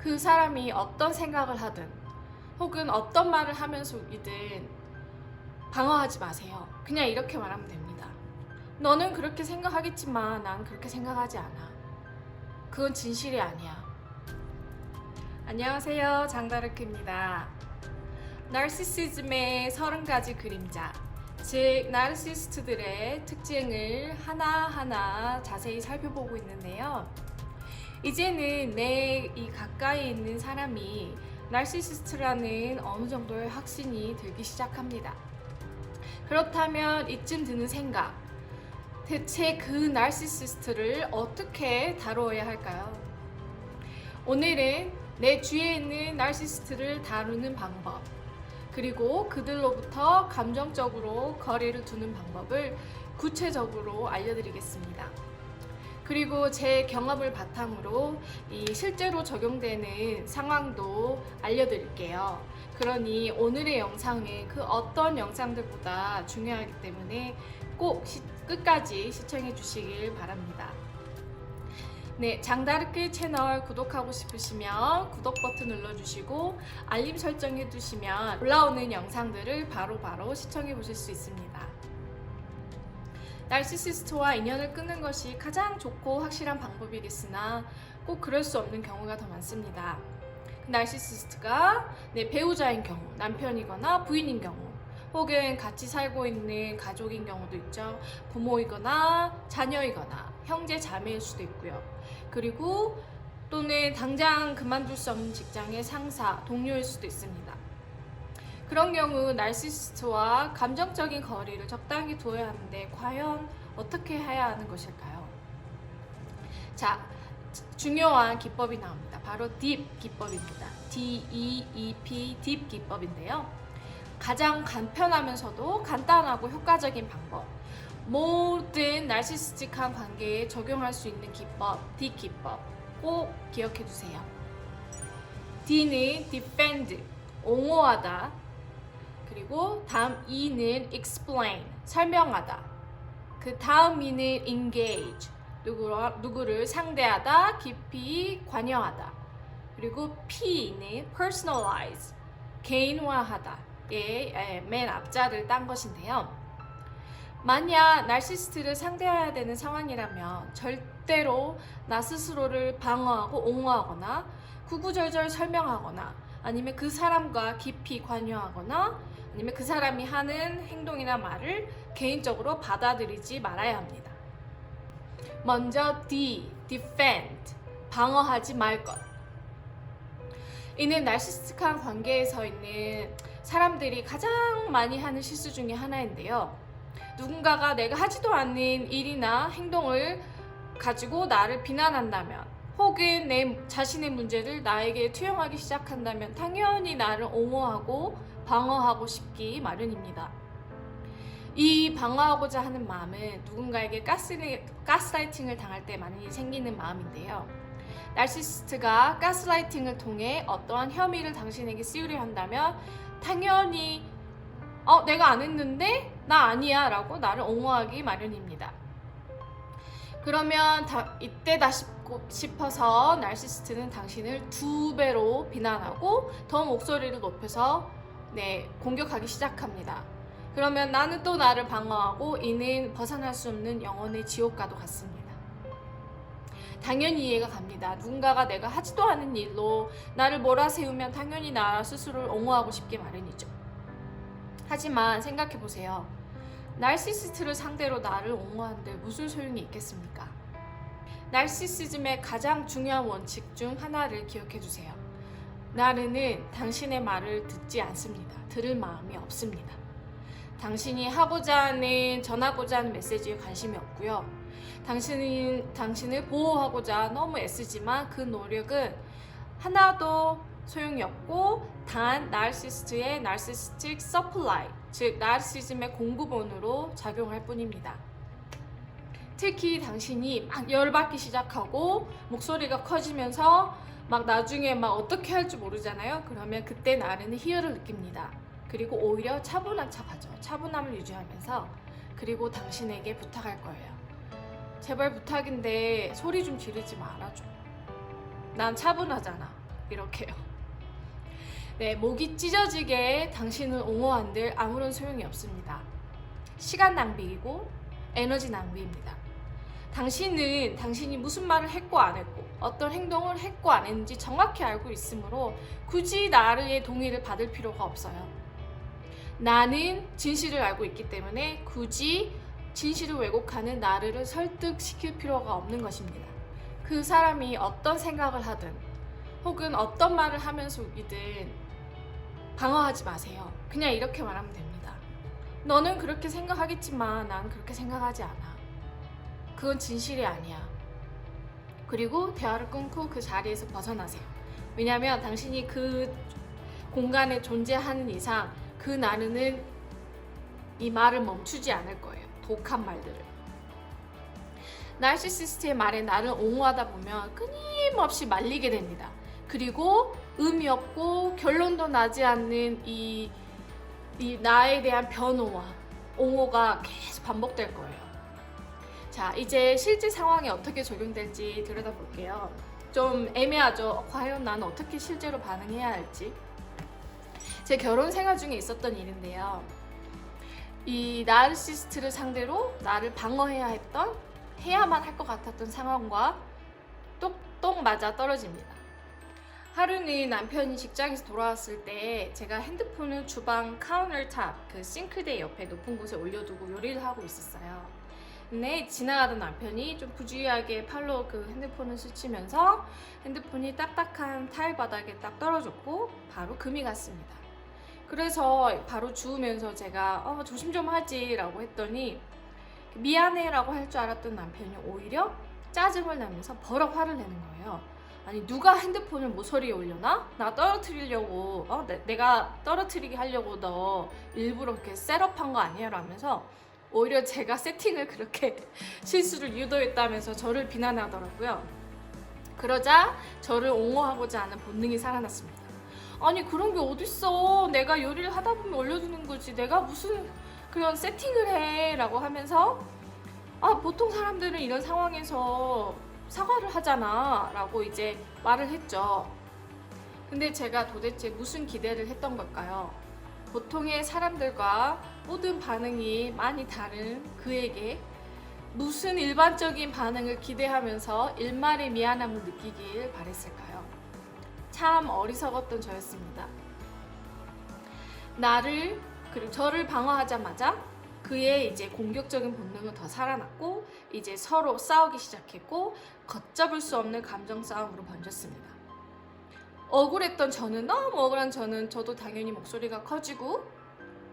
그 사람이 어떤 생각을 하든 혹은 어떤 말을 하면서이든 방어하지 마세요. 그냥 이렇게 말하면 됩니다. 너는 그렇게 생각하겠지만 난 그렇게 생각하지 않아. 그건 진실이 아니야. 안녕하세요, 장다르크입니다. 나르시시즘의 30가지 그림자, 즉 나르시스트들의 특징을 하나하나 자세히 살펴보고 있는데요. 이제는 내 이 가까이 있는 사람이 나르시시스트라는 어느 정도의 확신이 들기 시작합니다. 그렇다면 이쯤 드는 생각, 대체 그 나르시시스트를 어떻게 다루어야 할까요? 오늘은 내 주위에 있는 나르시시스트를 다루는 방법, 그리고 그들로부터 감정적으로 거리를 두는 방법을 구체적으로 알려드리겠습니다. 그리고 제 경험을 바탕으로 이 실제로 적용되는 상황도 알려드릴게요. 그러니 오늘의 영상은 그 어떤 영상들보다 중요하기 때문에 꼭 끝까지 시청해 주시길 바랍니다. 네, 장다르크 채널 구독하고 싶으시면 구독 버튼 눌러주시고 알림 설정해 두시면 올라오는 영상들을 바로바로 시청해 보실 수 있습니다. 나르시시스트와 인연을 끊는 것이 가장 좋고 확실한 방법이겠으나 꼭 그럴 수 없는 경우가 더 많습니다. 나르시시스트가 내 배우자인 경우, 남편이거나 부인인 경우, 혹은 같이 살고 있는 가족인 경우도 있죠. 부모이거나 자녀이거나 형제 자매일 수도 있고요. 그리고 또는 당장 그만둘 수 없는 직장의 상사, 동료일 수도 있습니다. 그런 경우 나르시시스트와 감정적인 거리를 적당히 두어야 하는데 과연 어떻게 해야 하는 것일까요? 자, 중요한 기법이 나옵니다. 바로 딥 기법입니다. DEEP, 딥 기법인데요. 가장 간편하면서도 간단하고 효과적인 방법, 모든 나르시시스틱한 관계에 적용할 수 있는 기법, D 기법 꼭 기억해 두세요. D는 defend, 옹호하다. 그리고 다음 E는 explain, 설명하다. 그 다음 E는 engage, 누구를 상대하다, 깊이 관여하다. 그리고 P는 personalize, 개인화하다. 맨 앞자를 딴 것인데요. 만약 나르시시스트를 상대해야 되는 상황이라면 절대로 나 스스로를 방어하고 옹호하거나 구구절절 설명하거나 아니면 그 사람과 깊이 관여하거나 아니면 그 사람이 하는 행동이나 말을 개인적으로 받아들이지 말아야 합니다. 먼저 D, defend, 방어하지 말 것. 이는 나르시스틱한 관계에서 있는 사람들이 가장 많이 하는 실수 중에 하나인데요. 누군가가 내가 하지도 않는 일이나 행동을 가지고 나를 비난한다면 혹은 내 자신의 문제를 나에게 투영하기 시작한다면 당연히 나를 옹호하고 방어하고 싶기 마련입니다. 이 방어하고자 하는 마음은 누군가에게 가스라이팅을 당할 때 많이 생기는 마음인데요. 나르시시스트가 가스라이팅을 통해 어떠한 혐의를 당신에게 씌우려 한다면 당연히 내가 안 했는데 나 아니야 라고 나를 옹호하기 마련입니다. 그러면 이때다 싶어서 나르시시스트는 당신을 2배로 비난하고 더 목소리를 높여서 공격하기 시작합니다. 그러면 나는 또 나를 방어하고 이는 벗어날 수 없는 영혼의 지옥과도 같습니다. 당연히 이해가 갑니다. 누군가가 내가 하지도 않은 일로 나를 몰아세우면 당연히 나 스스로를 옹호하고 싶기 마련이죠. 하지만 생각해보세요. 나르시시스트를 상대로 나를 옹호하는데 무슨 소용이 있겠습니까? 나르시시즘의 가장 중요한 원칙 중 하나를 기억해주세요. 나는 당신의 말을 듣지 않습니다. 들을 마음이 없습니다. 당신이 하고자 하는, 전하고자 하는 메시지에 관심이 없고요. 당신을 보호하고자 너무 애쓰지만 그 노력은 하나도 소용이 없고 단 나르시스트의 나르시스틱 서플라이, 즉 나르시즘의 공급원으로 작용할 뿐입니다. 특히 당신이 막 열받기 시작하고 목소리가 커지면서 막 나중에 막 어떻게 할지 모르잖아요. 그러면 그때 나르는 희열을 느낍니다. 그리고 오히려 차분한 척하죠. 차분함을 유지하면서. 그리고 당신에게 부탁할 거예요. 제발 부탁인데 소리 좀 지르지 말아줘. 난 차분하잖아. 이렇게요. 네, 목이 찢어지게 당신을 옹호한들 아무런 소용이 없습니다. 시간 낭비이고 에너지 낭비입니다. 당신은 당신이 무슨 말을 했고 안 했고 어떤 행동을 했고 안 했는지 정확히 알고 있으므로 굳이 나의 동의를 받을 필요가 없어요. 나는 진실을 알고 있기 때문에 굳이 진실을 왜곡하는 나를 설득시킬 필요가 없는 것입니다. 그 사람이 어떤 생각을 하든 혹은 어떤 말을 하면서 이든 방어하지 마세요. 그냥 이렇게 말하면 됩니다. 너는 그렇게 생각하겠지만 난 그렇게 생각하지 않아. 그건 진실이 아니야. 그리고 대화를 끊고 그 자리에서 벗어나세요. 왜냐하면 당신이 그 공간에 존재하는 이상 그 나르는 이 말을 멈추지 않을 거예요. 독한 말들을. 나르시시스트의 말에 나를 옹호하다 보면 끊임없이 말리게 됩니다. 그리고 의미 없고 결론도 나지 않는 이 나에 대한 변호와 옹호가 계속 반복될 거예요. 자, 이제 실제 상황에 어떻게 적용될지 들여다볼게요. 좀 애매하죠? 과연 나는 어떻게 실제로 반응해야 할지. 제 결혼 생활 중에 있었던 일인데요. 이 나르시스트를 상대로 나를 방어해야 했던, 해야만 할 것 같았던 상황과 똑똑 맞아 떨어집니다. 하루는 남편이 직장에서 돌아왔을 때 제가 핸드폰을 주방 카운터탑, 그 싱크대 옆에 높은 곳에 올려두고 요리를 하고 있었어요. 근데 지나가던 남편이 좀 부주의하게 팔로 그 핸드폰을 스치면서 핸드폰이 딱딱한 타일 바닥에 딱 떨어졌고 바로 금이 갔습니다. 그래서 바로 주우면서 제가 조심 좀 하지 라고 했더니 미안해 라고 할 줄 알았던 남편이 오히려 짜증을 내면서 버럭 화를 내는 거예요. 아니 누가 핸드폰을 모서리에 올려놔? 나 떨어뜨리려고 내가 떨어뜨리게 하려고 너 일부러 이렇게 셋업한 거 아니야? 라면서 오히려 제가 세팅을 그렇게 실수를 유도했다면서 저를 비난하더라고요. 그러자 저를 옹호하고자 하는 본능이 살아났습니다. 아니 그런 게 어딨어. 내가 요리를 하다 보면 올려두는 거지. 내가 무슨 그런 세팅을 해 라고 하면서 보통 사람들은 이런 상황에서 사과를 하잖아 라고 이제 말을 했죠. 근데 제가 도대체 무슨 기대를 했던 걸까요? 보통의 사람들과 모든 반응이 많이 다른 그에게 무슨 일반적인 반응을 기대하면서 일말의 미안함을 느끼길 바랬을까요? 참 어리석었던 저였습니다. 그리고 저를 방어하자마자 그의 이제 공격적인 본능은 더 살아났고 이제 서로 싸우기 시작했고 걷잡을 수 없는 감정 싸움으로 번졌습니다. 억울했던 저는, 너무 억울한 저도 당연히 목소리가 커지고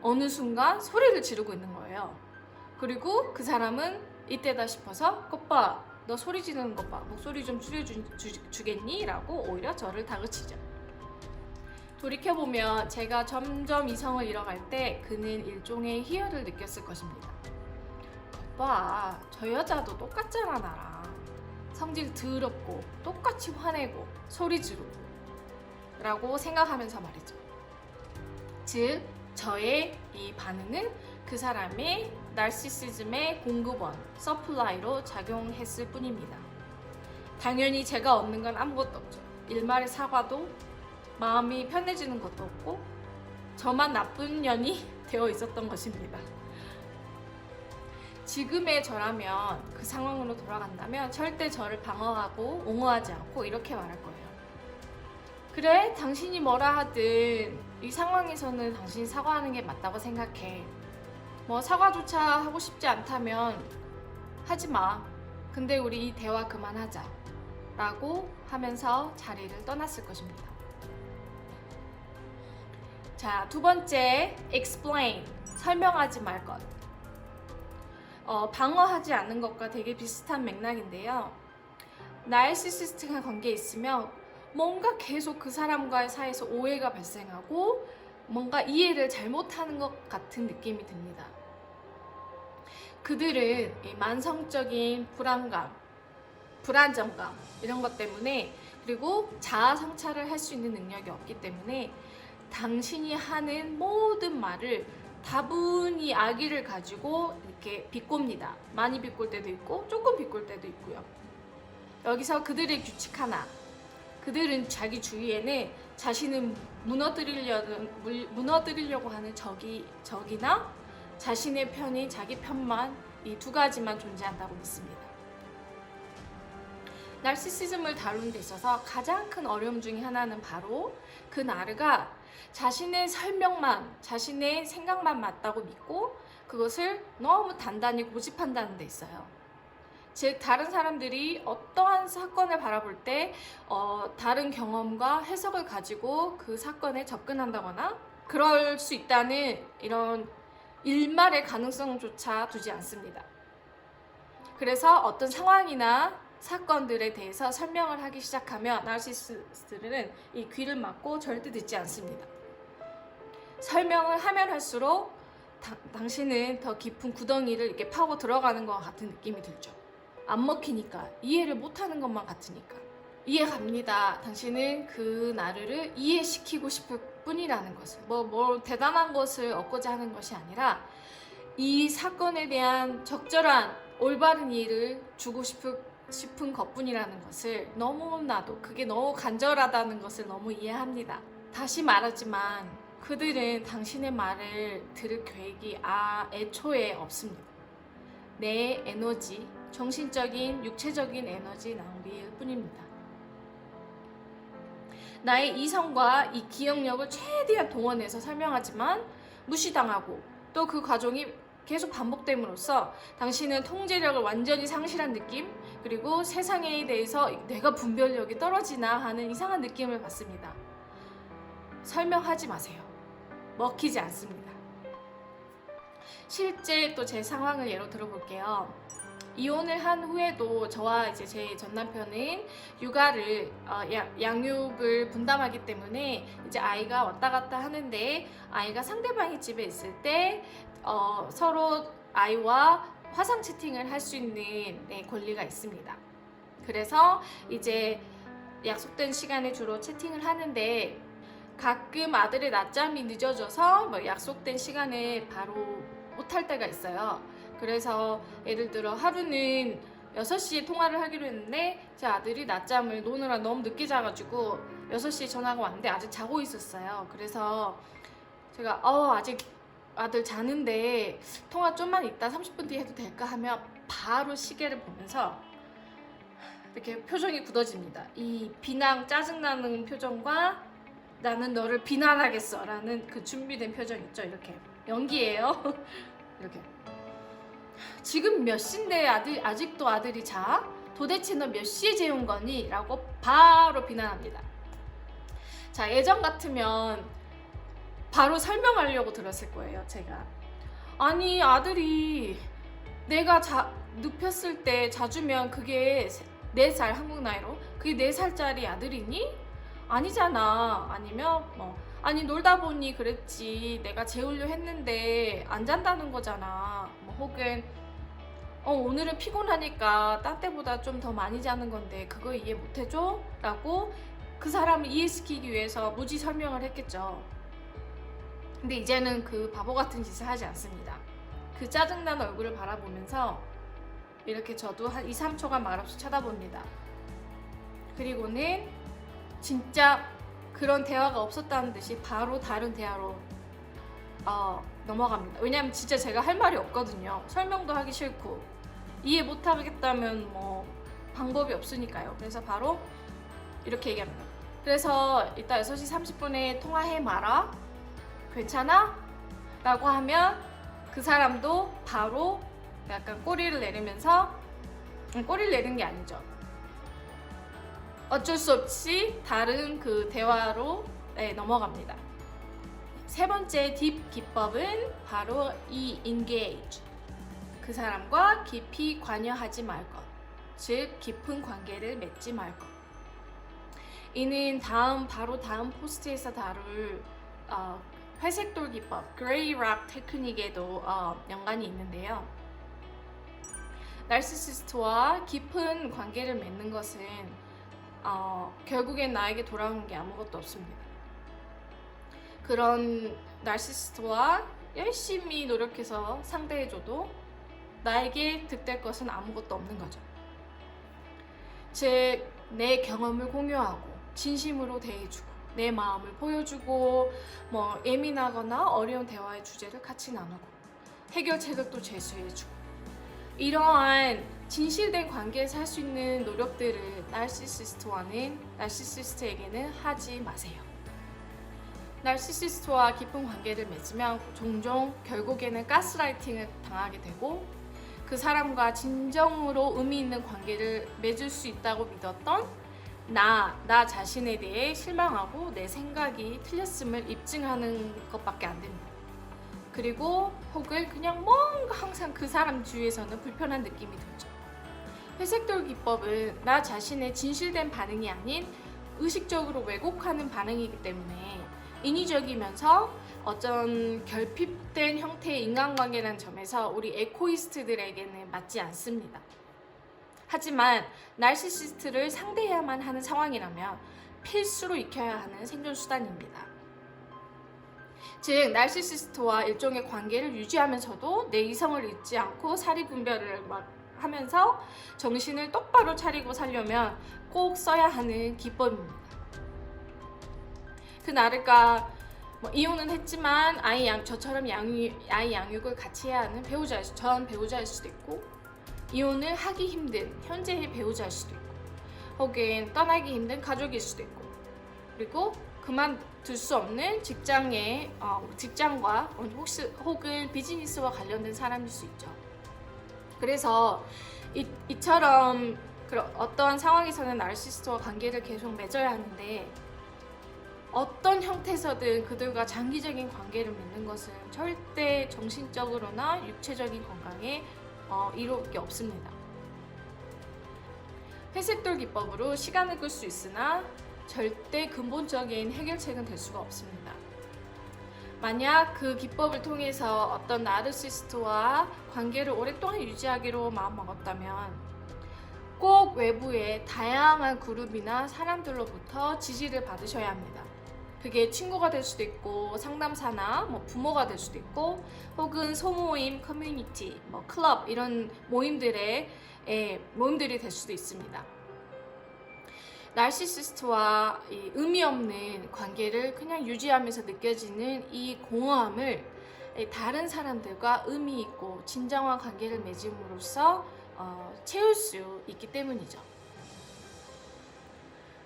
어느 순간 소리를 지르고 있는 거예요. 그리고 그 사람은 이때다 싶어서 오빠 너 소리 지르는 것 봐. 목소리 좀 줄여주겠니? 라고 오히려 저를 다그치죠. 돌이켜보면 제가 점점 이성을 잃어갈 때 그는 일종의 희열을 느꼈을 것입니다. 오빠 저 여자도 똑같잖아 나랑. 성질 더럽고 똑같이 화내고 소리 지르고 라고 생각하면서 말이죠. 즉 저의 이 반응은 그 사람의 나르시시즘의 공급원, 서플라이로 작용했을 뿐입니다. 당연히 제가 얻는 건 아무것도 없죠. 일말의 사과도 마음이 편해지는 것도 없고 저만 나쁜 년이 되어 있었던 것입니다. 지금의 저라면 그 상황으로 돌아간다면 절대 저를 방어하고 옹호하지 않고 이렇게 말할 거예요. 그래, 당신이 뭐라 하든 이 상황에서는 당신이 사과하는 게 맞다고 생각해. 뭐 사과조차 하고 싶지 않다면 하지 마. 근데 우리 이 대화 그만하자. 라고 하면서 자리를 떠났을 것입니다. 자, 두 번째, explain. 설명하지 말 것. 방어하지 않는 것과 되게 비슷한 맥락인데요. 나르시시스트가 관계에 있으면 뭔가 계속 그 사람과의 사이에서 오해가 발생하고 뭔가 이해를 잘못하는 것 같은 느낌이 듭니다. 그들은 이 만성적인 불안감, 불안정감 이런 것 때문에 그리고 자아 성찰을 할 수 있는 능력이 없기 때문에 당신이 하는 모든 말을 다분히 악의를 가지고 이렇게 비꼽니다. 많이 비꼴 때도 있고 조금 비꼴 때도 있고요. 여기서 그들의 규칙 하나. 그들은 자기 주위에는 자신을 무너뜨리려고 하는 적이나 자신의 편인 자기 편만, 이 두 가지만 존재한다고 믿습니다. 나르시시즘을 다루는 데 있어서 가장 큰 어려움 중에 하나는 바로 그 나르가 자신의 설명만, 자신의 생각만 맞다고 믿고 그것을 너무 단단히 고집한다는 데 있어요. 즉 다른 사람들이 어떠한 사건을 바라볼 때 다른 경험과 해석을 가지고 그 사건에 접근한다거나 그럴 수 있다는 이런 일말의 가능성조차 두지 않습니다. 그래서 어떤 상황이나 사건들에 대해서 설명을 하기 시작하면 나르시시스트들은 이 귀를 막고 절대 듣지 않습니다. 설명을 하면 할수록 당신은 더 깊은 구덩이를 이렇게 파고 들어가는 것 같은 느낌이 들죠. 안 먹히니까, 이해를 못하는 것만 같으니까. 이해갑니다. 당신은 그 나르를 이해시키고 싶을 뿐이라는 것을, 뭐 대단한 것을 얻고자 하는 것이 아니라 이 사건에 대한 적절한 올바른 이해를 주고 싶은 것뿐이라는 것을, 너무나도 그게 너무 간절하다는 것을 너무 이해합니다. 다시 말하지만 그들은 당신의 말을 들을 계획이 애초에 없습니다. 내 에너지, 정신적인, 육체적인 에너지 낭비일 뿐입니다. 나의 이성과 이 기억력을 최대한 동원해서 설명하지만 무시당하고 또 그 과정이 계속 반복됨으로써 당신은 통제력을 완전히 상실한 느낌, 그리고 세상에 대해서 내가 분별력이 떨어지나 하는 이상한 느낌을 받습니다. 설명하지 마세요. 먹히지 않습니다. 실제 또 제 상황을 예로 들어볼게요. 이혼을 한 후에도 저와 이제 제 전 남편은 육아를 양육을 분담하기 때문에 이제 아이가 왔다 갔다 하는데, 아이가 상대방의 집에 있을 때 서로 아이와 화상 채팅을 할 수 있는 권리가 있습니다. 그래서 이제 약속된 시간에 주로 채팅을 하는데, 가끔 아들의 낮잠이 늦어져서 약속된 시간에 바로 못할 때가 있어요. 그래서 예를 들어 하루는 6시에 통화를 하기로 했는데 제 아들이 낮잠을 노느라 너무 늦게 자가지고 6시에 전화가 왔는데 아직 자고 있었어요. 그래서 제가 아직 아들 자는데 통화 좀만 있다 30분 뒤에 해도 될까 하면 바로 시계를 보면서 이렇게 표정이 굳어집니다. 이 비난, 짜증나는 표정과 나는 너를 비난하겠어 라는 그 준비된 표정 있죠. 이렇게 연기예요. 이렇게 지금 몇 시인데 아직도 아들이 자? 도대체 너 몇 시에 재운 거니? 라고 바로 비난합니다. 자, 예전 같으면 바로 설명하려고 들었을 거예요. 제가 아니 아들이 내가 눕혔을 때 자주면 그게 4살, 한국 나이로 그게 4살짜리 아들이니? 아니잖아. 아니면 아니 놀다 보니 그랬지, 내가 재우려 했는데 안 잔다는 거잖아. 혹은 오늘은 피곤하니까 딴 때보다 좀 더 많이 자는 건데 그거 이해 못해줘? 라고 그 사람을 이해시키기 위해서 무지 설명을 했겠죠. 근데 이제는 그 바보 같은 짓을 하지 않습니다. 그 짜증난 얼굴을 바라보면서 이렇게 저도 한 2-3초간 말없이 쳐다봅니다. 그리고는 진짜 그런 대화가 없었다는 듯이 바로 다른 대화로 넘어갑니다. 왜냐면 진짜 제가 할 말이 없거든요. 설명도 하기 싫고 이해 못하겠다면 방법이 없으니까요. 그래서 바로 이렇게 얘기합니다. 그래서 이따 6시 30분에 통화해 마라. 괜찮아? 라고 하면 그 사람도 바로 약간 꼬리를 내리면서, 꼬리를 내리는 게 아니죠. 어쩔 수 없이 다른 그 대화로 넘어갑니다. 세 번째 딥 기법은 바로 이 engage. 그 사람과 깊이 관여하지 말 것. 즉 깊은 관계를 맺지 말 것. 이는 바로 다음 포스트에서 다룰 회색돌 기법, 그레이 락 테크닉에도 연관이 있는데요. 나르시시스트와 깊은 관계를 맺는 것은 결국엔 나에게 돌아오는 게 아무것도 없습니다. 그런 나르시시스트와 열심히 노력해서 상대해줘도 나에게 득될 것은 아무것도 없는 거죠. 즉 내 경험을 공유하고 진심으로 대해주고 내 마음을 보여주고 뭐 예민하거나 어려운 대화의 주제를 같이 나누고 해결책을 또 제시해주고 이러한 진실된 관계에서 할 수 있는 노력들을 나르시시스트에게는 하지 마세요. 나르시시스트와 깊은 관계를 맺으면 종종 결국에는 가스라이팅을 당하게 되고 그 사람과 진정으로 의미 있는 관계를 맺을 수 있다고 믿었던 나 자신에 대해 실망하고 내 생각이 틀렸음을 입증하는 것밖에 안 됩니다. 그리고 혹은 그냥 뭔가 항상 그 사람 주위에서는 불편한 느낌이 들죠. 회색돌 기법은 나 자신의 진실된 반응이 아닌 의식적으로 왜곡하는 반응이기 때문에 인위적이면서 어떤 결핍된 형태의 인간관계라는 점에서 우리 에코이스트들에게는 맞지 않습니다. 하지만 나르시시스트를 상대해야만 하는 상황이라면 필수로 익혀야 하는 생존수단입니다. 즉 나르시시스트와 일종의 관계를 유지하면서도 내 이성을 잃지 않고 사리분별을 하면서 정신을 똑바로 차리고 살려면 꼭 써야 하는 기법입니다. 그 나르가 이혼은 했지만 저처럼 아이 양육을 같이 해야 하는 전 배우자일 수도 있고 이혼을 하기 힘든 현재의 배우자일 수도 있고 혹은 떠나기 힘든 가족일 수도 있고 그리고 그만둘 수 없는 직장과 혹은 비즈니스와 관련된 사람일 수 있죠. 그래서 이처럼 어떠한 상황에서는 나르시시스트와 관계를 계속 맺어야 하는데 어떤 형태에서든 그들과 장기적인 관계를 맺는 것은 절대 정신적으로나 육체적인 건강에 이로울 게 없습니다. 회색돌 기법으로 시간을 끌 수 있으나 절대 근본적인 해결책은 될 수가 없습니다. 만약 그 기법을 통해서 어떤 나르시시스트와 관계를 오랫동안 유지하기로 마음먹었다면 꼭 외부의 다양한 그룹이나 사람들로부터 지지를 받으셔야 합니다. 그게 친구가 될 수도 있고 상담사나 부모가 될 수도 있고 혹은 소모임, 커뮤니티, 클럽 이런 모임들이 될 수도 있습니다. 나르시시스트와 의미 없는 관계를 그냥 유지하면서 느껴지는 이 공허함을 다른 사람들과 의미 있고 진정한 관계를 맺음으로써 채울 수 있기 때문이죠.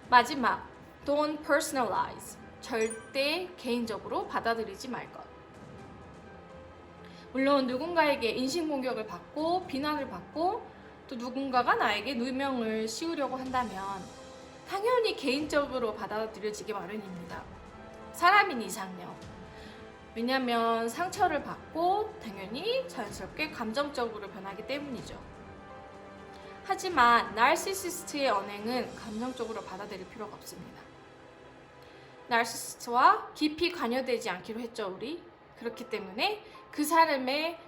마지막, don't personalize. 절대 개인적으로 받아들이지 말 것. 물론 누군가에게 인신공격을 받고 비난을 받고 또 누군가가 나에게 누명을 씌우려고 한다면 당연히 개인적으로 받아들여지기 마련입니다. 사람인 이상요. 왜냐하면 상처를 받고 당연히 자연스럽게 감정적으로 변하기 때문이죠. 하지만 나르시시스트의 언행은 감정적으로 받아들일 필요가 없습니다. 나르시시스트와 깊이 관여되지 않기로 했죠, 우리. 그렇기 때문에 그 사람의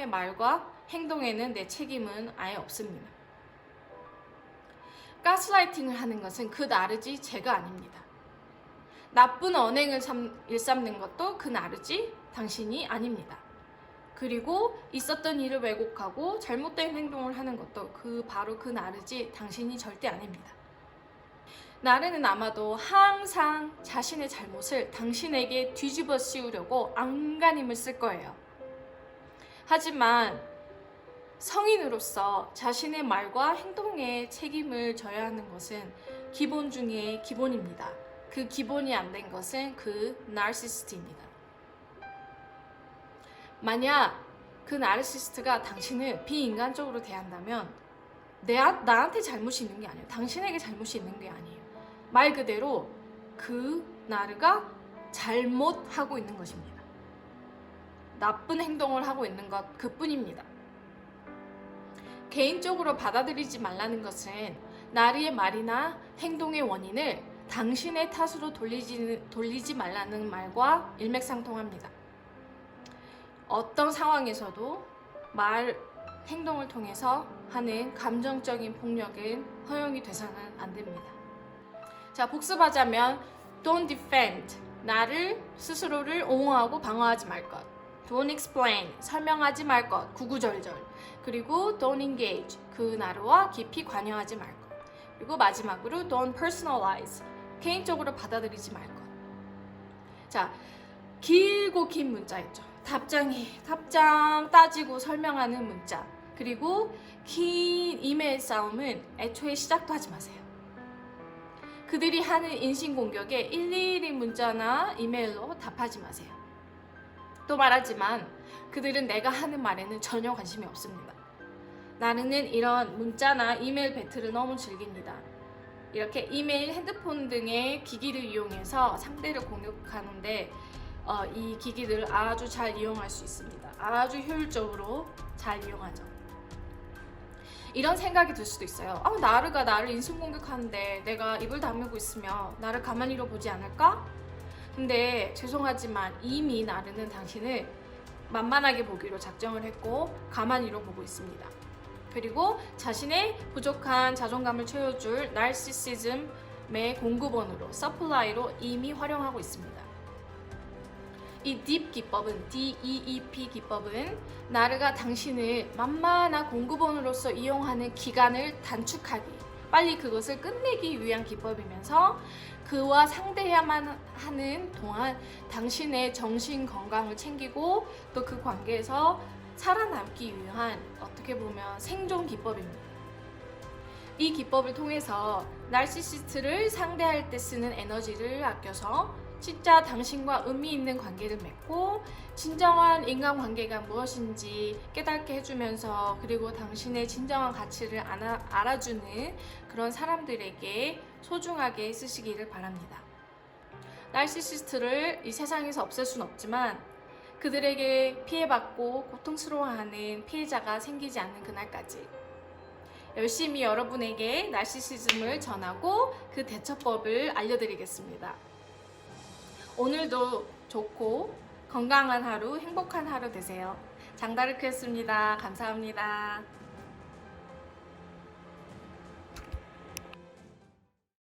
말과 행동에는 내 책임은 아예 없습니다. 가스라이팅을 하는 것은 그 나르지 제가 아닙니다. 나쁜 언행을 일삼는 것도 그 나르지 당신이 아닙니다. 그리고 있었던 일을 왜곡하고 잘못된 행동을 하는 것도 바로 그 나르지 당신이 절대 아닙니다. 나르는 아마도 항상 자신의 잘못을 당신에게 뒤집어 씌우려고 안간힘을 쓸 거예요. 하지만 성인으로서 자신의 말과 행동에 책임을 져야 하는 것은 기본 중에 기본입니다. 그 기본이 안 된 것은 그 나르시시스트입니다. 만약 그 나르시시스트가 당신을 비인간적으로 대한다면 나한테 잘못이 있는 게 아니에요. 당신에게 잘못이 있는 게 아니에요. 말 그대로 그 나르가 잘못하고 있는 것입니다. 나쁜 행동을 하고 있는 것 그뿐입니다. 개인적으로 받아들이지 말라는 것은 나르의 말이나 행동의 원인을 당신의 탓으로 돌리지 말라는 말과 일맥상통합니다. 어떤 상황에서도 행동을 통해서 하는 감정적인 폭력은 허용이 돼서는 안 됩니다. 자, 복습하자면 don't defend, 나를 스스로를 옹호하고 방어하지 말 것. don't explain, 설명하지 말 것, 구구절절. 그리고 don't engage, 그 나르와 깊이 관여하지 말 것. 그리고 마지막으로 don't personalize, 개인적으로 받아들이지 말 것. 자, 길고 긴 문자 있죠. 답장 따지고 설명하는 문자. 그리고 긴 이메일 싸움은 애초에 시작도 하지 마세요. 그들이 하는 인신공격에 일일이 문자나 이메일로 답하지 마세요. 또 말하지만 그들은 내가 하는 말에는 전혀 관심이 없습니다. 나는 이런 문자나 이메일 배틀을 너무 즐깁니다. 이렇게 이메일, 핸드폰 등의 기기를 이용해서 상대를 공격하는데 이 기기들을 아주 잘 이용할 수 있습니다. 아주 효율적으로 잘 이용하죠. 이런 생각이 들 수도 있어요. 나르가 나를 인신공격하는데 내가 입을 다물고 있으면 나를 가만히로 보지 않을까? 근데 죄송하지만 이미 나르는 당신을 만만하게 보기로 작정을 했고 가만히로 보고 있습니다. 그리고 자신의 부족한 자존감을 채워줄 나르시시즘의 공급원으로, 서플라이로 이미 활용하고 있습니다. 이 DEEP 기법은, DEEP 기법은 나르가 당신을 만만한 공급원으로서 이용하는 기간을 단축하기, 빨리 그것을 끝내기 위한 기법이면서 그와 상대해야만 하는 동안 당신의 정신 건강을 챙기고 또 그 관계에서 살아남기 위한 어떻게 보면 생존 기법입니다. 이 기법을 통해서 나르시시스트를 상대할 때 쓰는 에너지를 아껴서 진짜 당신과 의미 있는 관계를 맺고 진정한 인간관계가 무엇인지 깨닫게 해주면서 그리고 당신의 진정한 가치를 알아주는 그런 사람들에게 소중하게 쓰시기를 바랍니다. 나르시시스트를 이 세상에서 없앨 수는 없지만 그들에게 피해받고 고통스러워하는 피해자가 생기지 않는 그날까지 열심히 여러분에게 나르시시즘을 전하고 그 대처법을 알려드리겠습니다. 오늘도 좋고 건강한 하루, 행복한 하루 되세요. 장다르크였습니다. 감사합니다.